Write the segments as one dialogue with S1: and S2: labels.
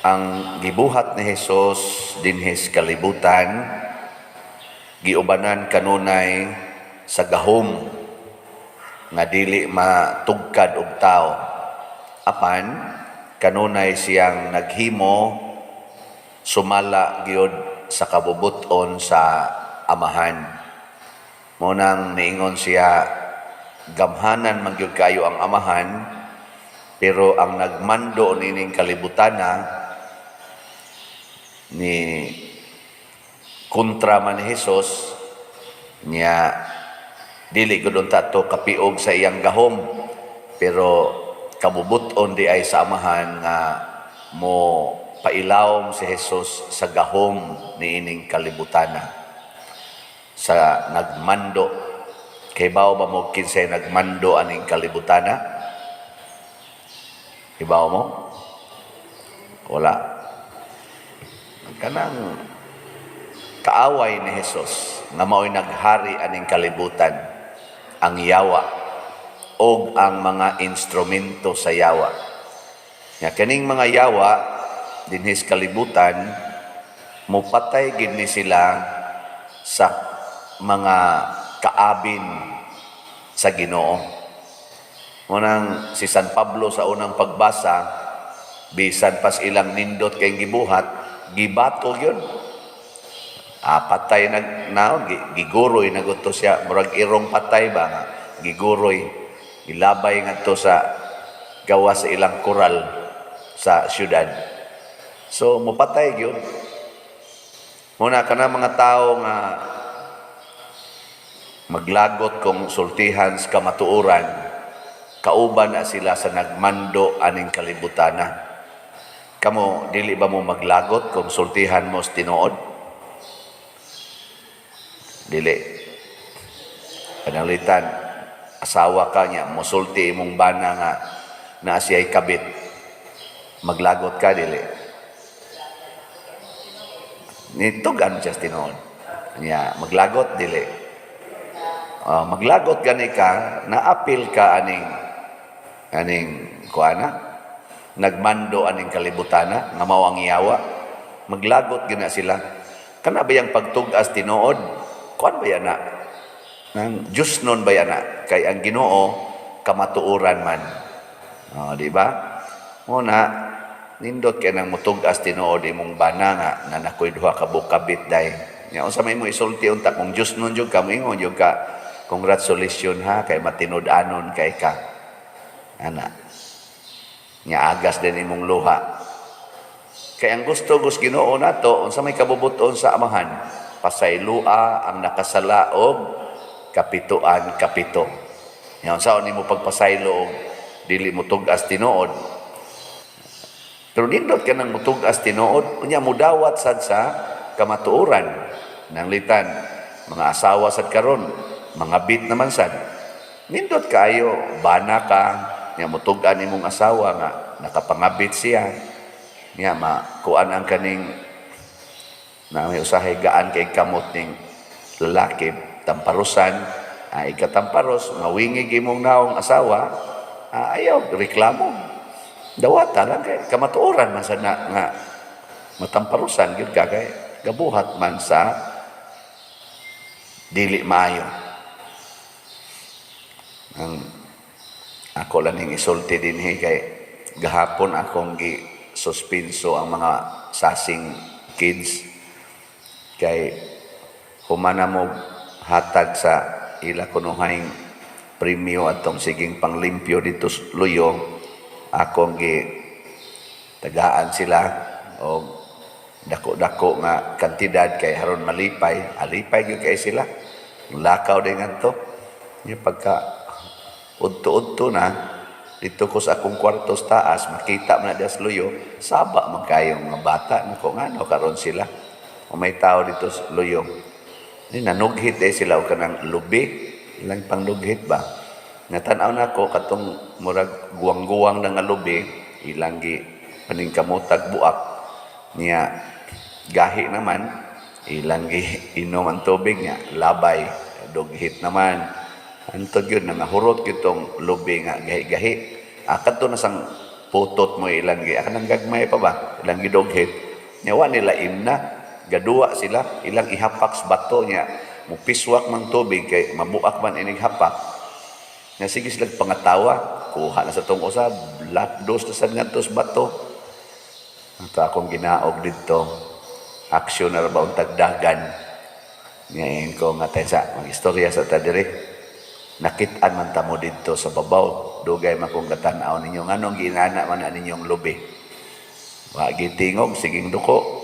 S1: ang gibuhat ni Hesus dinhi sa kalibutan giubanan kanunay sa gahom nga dili matugkad og tao, apan kanunay siyang naghimo sumala gyud sa kabubuton sa Amahan. Munang niingon siya, gamhanan man gyud kayo ang Amahan, pero ang nagmando nining kalibutana ni kontra man ni Hesus niya dili gud unta to kapiog sa iyang gahom, pero kabubuton di ay sa Amahan nga mo pailawom si Hesus sa gahom niining kalibutana sa nagmando. Kay bao ba mo kinsay nagmando aning kalibutana? Ibaw mo? Wala. Kanang kaaway ni Hesus nga mao'y naghari aning kalibutan, ang yawa o ang mga instrumento sa yawa. Nga kaning mga yawa dinhis kalibutan, mupatay gid ni sila sa mga kaabin sa Ginoo. Munang si San Pablo sa unang pagbasa, bisan pas ilang nindot kay gibuhat, gibato yun. Patay giguroy naguto siya, murag irong patay ba nga, giguroy, gilabay nga to sa gawa sa ilang koral sa syudad. So, mupatay yun. Muna ka na mga tao nga maglagot kung sultihan sa kamatuoran, kauban na sila sa nagmando aning kalibutana. Kamo, dili ba mo maglagot kung sultihan mo sa tinuod? Dili. Panalitan, asawa ka niya, musulti imong bana nga na siya'y kabit. Maglagot ka, dili. Nitugan siya tinuod. Niya, maglagot, dili. Maglagot gani ka, naapil ka aning kuana, nagmando aning kalibutana, nga mao ang iyawa, maglagot gina sila. Kana ba yung pagtugas tinuod? Kuan ba yan na? Nang Diyos nun ba yan na? Kay ang Ginoo, kamatuoran man. Di ba? Muna, nindot kay nang mutugas tinuod imong bana nga na nakoy duha ka bukabit day. Nya unsa may mo isulti unta kung Diyos nun jud ka moingon jud ka, congratulations ha kay matinud-anon kay ka. Ana. Nya agas din imong luha. Kay ang gusto Ginoo nato unsa may kabubuton sa Amahan, pasaylua ang nakasala og kapituan kapito. Nya unsaon nimo pagpasaylo og dili mo tugas tinuod? Pero nindot ka ng mutugas tinuod, unya mudawat sad sa kamatuoran. Nang litan, mga asawa sad karon, mga bit naman sad. Nindot kayo, bana ka, nga mutugan imong asawa nga, nakapangabit siya. Nga makuan ang kaning, na may usahay gaan kay kamot ning lalaki, tamparusan, ikatamparos, mawingig imong naong asawa, ayaw, reklamo. Dawata lang kay kamatuoran man sa nga matamparusan gyud ka kay gabuhat man sa dili maayo. Ang ako lang ning isulti dinhi kay gahapon akong gi-suspenso ang mga sasing kids kay humana mo hatag sa ila kunuhayng premyo atong siging panglimpyo dito Luyo. Akong tagaan sila o dako-dako nga kantidad kay haron malipay, alipay gyud kay sila. Lakaw din ngadto. Nya pagka udto-udto na dito ko sa akong kwarto sa taas, makita man na sa Luyo, saba man kayong mga bata nako ngano karon sila. O may tao dito sa Luyo. Ni nanughit sila o kanang lubi, ilang pangnughit ba? Natanaw na ko katong murag guwang-guwang na nga lubi, ilang paningkamutag buak niya gahi naman, ilang inom ang tubig niya, labay, dughit naman. Antod yun, nangahurot kitong lubi nga gahi-gahi. Kadto na sang putot mo ilang akan gagmay pa ba ilang gidoghit nyawa nila imna gadua sila ilang ihapak sa bato niya mupiswak mang tubig kay mabuak man inig hapak nga sige sila pangatawa kuha na sa tong usab lapdos na sad ngadto sa bato ito akong ginaog dito aksyon na ba untag dagan ngayon ko nga tayo sa mga istorya sa tadiri nakitaan man tamo dito sa babaw dugay man kong katanaw ninyo nganong ginana man ninyong lubi wa gitingog siging duko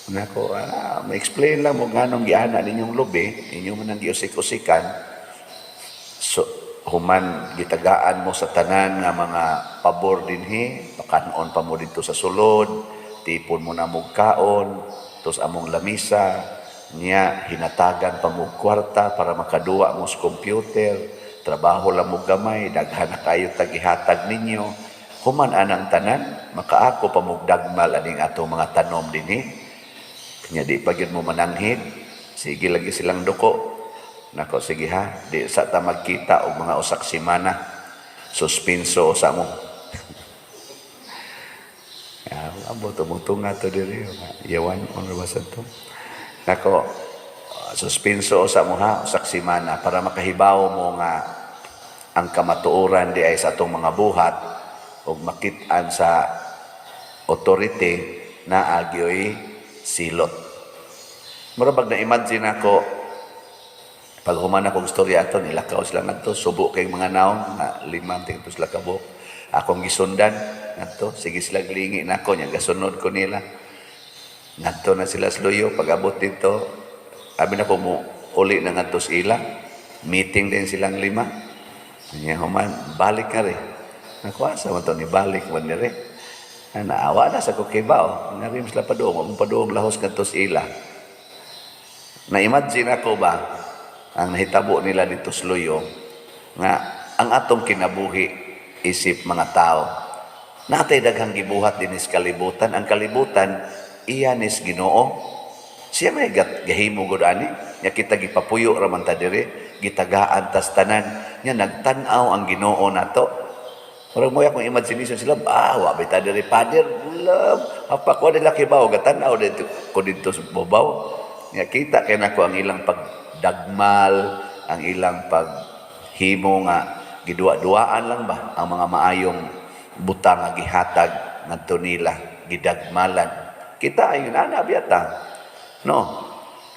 S1: nako ma-explain lang mo nganong giana ninyong lubi inyo man ang giusik-usikan so human gitagaan mo sa tanan nga mga pabor dinhi pakanon pa mo dito sa sulod tipon mo na mo kaon tos among lamisa niya hinatagan pa mo kwarta para makaduwa mo sa computer trabaho lang mo gamay daghan na kayo tagihatag ninyo human anang tanan makaako pa mo dagmal aning atong mga tanom dinhi kanya di pa gyud mo mananghid sige lagi silang duko nako sige ha di sa ta magkita og mga usak semana suspenso sa mo ya amo tumutong ato diri yawan on basan to nako suspenso sa mo ha usak semana para makahibaw mo nga ang kamatuoran di ay sa atong mga buhat ug makit-an sa authority na agyoy silot murabag na imagine ako pag human akong storya ato nilakaw sila ngadto subo kay mga naon nga 5 tingto sila kabuk akong gisundan ngadto sige sila glingi nako nya gasunod ko nila ngadto na sila sluyo pag-abot dito abi na ko mo uli na ngadto sa ila meeting din silang 5 nya human balik ka rin nako asa man to ni balik man ni rin naawa na sa kukibaw ngarim sila padung lahos ngadto sa ila na imagine ako ba ang nahitabo nila dito sa luyo nga ang atong kinabuhi isip mga tao natay daghang gibuhat din sa kalibutan ang kalibutan iyan is Ginoo siya may gahimo gud ani nya kita gipapuyo ra man ta diri gitagaan tas tanan nya nagtan-aw ang Ginoo nato parang mo akong imagination sila wa bita diri pader love apa ko nila kibaw gatan-aw dito ko dito sa babaw nya kita kay nako ang ilang pagdagmal ang ilang paghimo nga gidua-duaan lang ba ang mga maayong butang nga gihatag ngadto nila gidagmalan kita ayon ana biyata no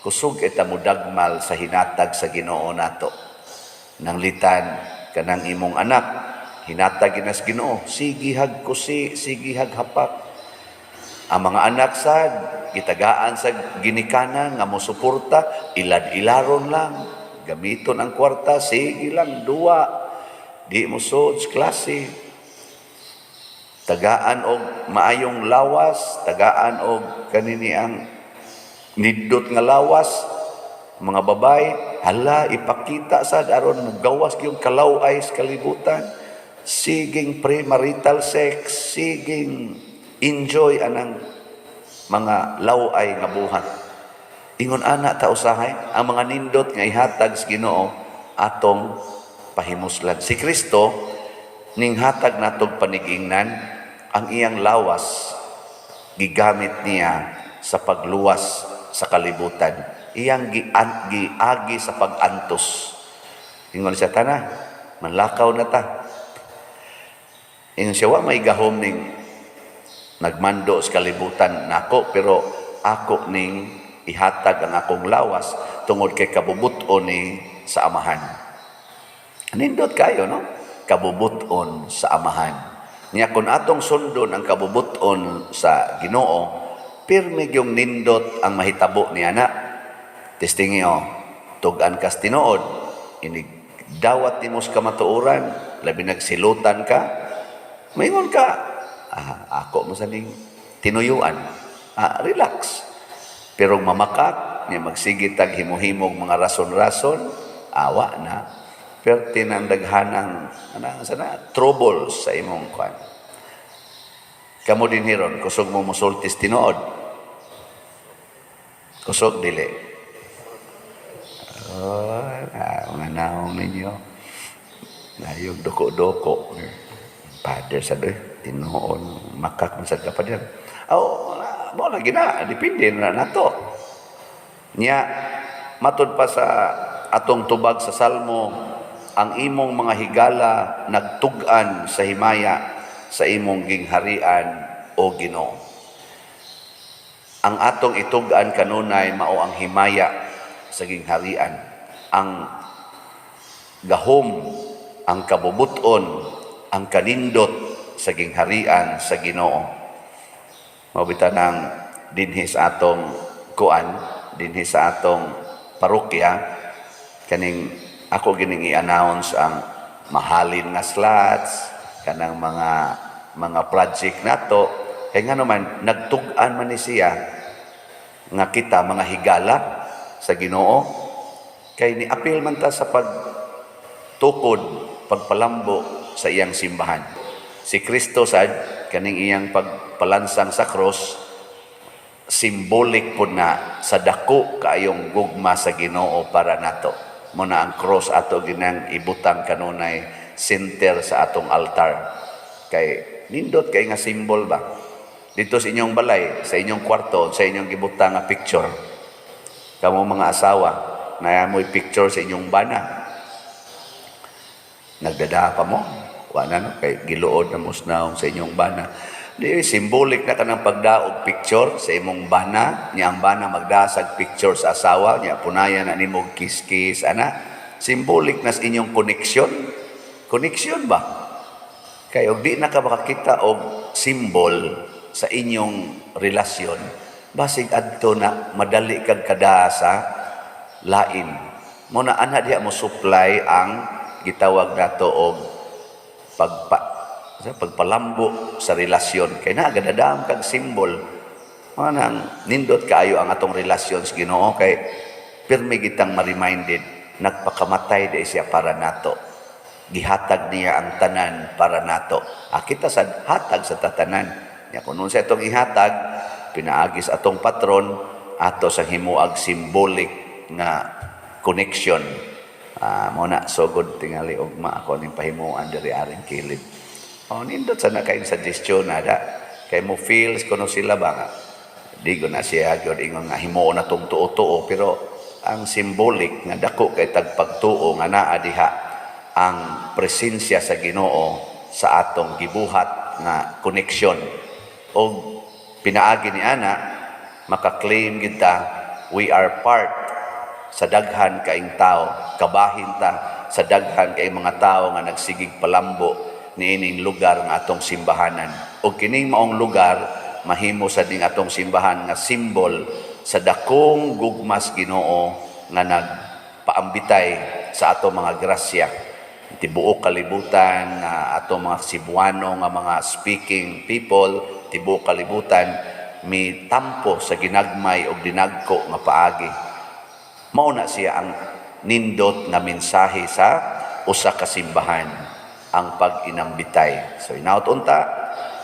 S1: kusog kita mo dagmal sa hinatag sa Ginoo nato nang litan kanang imong anak hinatag ginas Ginoo sigihag kusi sigihag hapak ang mga anak sad gitagaan sa ginikanan nga mosuporta ilad-ilaron lang gamiton ang kwarta sige lang duwa di mo sud klase tagaan og maayong lawas tagaan og kanini ang nidot nga lawas mga babay hala ipakita sad aron magawas gyud kalaway sa kalibutan siging premarital sex siging enjoy anang mga laway nga buhat ingon ana ta usahay ang mga nindot nga ihatag sa Ginoo atong pahimuslan si Kristo ning hatag natong panigingnan ang iyang lawas gigamit niya sa pagluwas sa kalibutan iyang giagi sa pag-antos ingon siya tana manlakaw na ta ingon siya wa may gahom ning nagmando sa kalibutan nako pero ako ning ihatag ang akong lawas tungod kay kabubuton ni sa amahan nindot kayo no kabubuton sa amahan niya kun atong sundon ang kabubuton sa Ginoo pirmi gyung nindot ang mahitabo ni ana testingi tugan kas tinuod ini dawat nimo sa kamatuoran labi nagsilutan ka maingon ka ako mo saning tinuyuan relax pero mamakak niya magsigit tag himo-himog mga rason-rason awa na pero tinandaghanang sana troubles sa imong kwan kamo din hiron kusog mo musultis tinuod kusog dili mga naong ninyo na yung doko-doko father sa doy Tinuon makak man sad ka pa diyan. Mo lagi na depende na nato. Nya matud pa sa atong tubag sa Salmo, ang imong mga higala nagtug-an sa himaya sa imong gingharian o Ginoo. Ang atong itug-an kanunay mao ang himaya sa gingharian, ang gahom, ang kabubuton, ang kanindot sa gingharian sa Ginoo. Mabita ng dinhi sa atong kuan, dinhi sa atong parokya, kaning ako gining i-announce ang mahalin nga slots, kanang mga project nato, kay nga naman nagtug-an man ni siya nga kita mga higala sa Ginoo, kay ni apil man ta sa pagtukod, pagpalambo sa iyang simbahan. Si Kristo sad kaning iyang pagpalansang sa cross, symbolic po na sa dako kaayong gugma sa Ginoo para nato. Muna ang cross ato ginang ibutang kanunay center sa atong altar. Kay nindot kay nga symbol ba? Dito sa inyong balay, sa inyong kwarto, sa inyong gibutang nga picture. Kamo mga asawa, na mo'y picture sa inyong bana. Nagdada pa mo? Wala no? Kay giluod na musnaw sa inyong bana. Di, symbolic na kanang pagdaog picture sa imong bana. Niya ang bana magdasag picture sa asawa. Niya punayan na nimog kiss-kiss. Ana, symbolic na sa inyong connection. Connection ba? Kaya og di na ka makakita og symbol sa inyong relasyon, basig adto na madali kag kadasa lain. Muna ana diha mo supply ang gitawag nato og pagpalambo sa relasyon. Kay na gadadam kag symbol. Manang nindot kaayo ang atong relasyon sa Ginoo, kay pirmi gitang ma-reminded nagpakamatay di siya para nato. Gihatag niya ang tanan para nato. Kita sad hatag sa tatanan. Ya, kung nun sa itong ihatag, pinaagis atong patron, ato sa himuag symbolic nga connection. Muna, so good tingali ugma ako ning pahimuan diri aring kilid. Nindot sa na kayong suggestion na da. Kay mo feels kuno sila ba nga. Di ko na siya gyud ingon nga himuon na tong tuo-tuo, pero ang symbolic nga dako kay tagpagtuo nga naa diha ang presensya sa Ginoo sa atong gibuhat nga connection. O pinaagi ni ana, makaklaim kita, we are part sa daghan kaing tao, kabahin ta sa daghan kaing mga tao nga nagsigig palambo niining lugar nga atong simbahanan. O kining maong lugar, mahimo sa ding atong simbahan nga simbol sa dakong gugmas Ginoo nga nagpaambitay sa atong mga grasya. Tibuok kalibutan na atong mga Cebuano nga mga speaking people, tibuok kalibutan mi tampo sa ginagmay o dinagko nga paagi. Mao na siya ang nindot nga mensahe sa usa ka simbahan, ang pag-inambitay. So inaut unta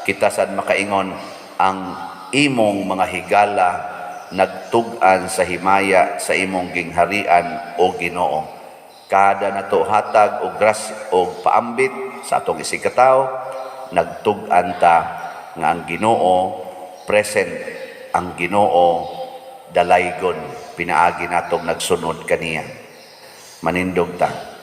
S1: kita sad makaingon ang imong mga higala nagtug-an sa himaya sa imong gingharian o Ginoo. Kada nato hatag og grasya og paambit sa atong isigkatawo, nagtug-an ta nga ang Ginoo present, ang Ginoo dalaygon, pinaagi natong nagsunod kaniya. Manindog ta.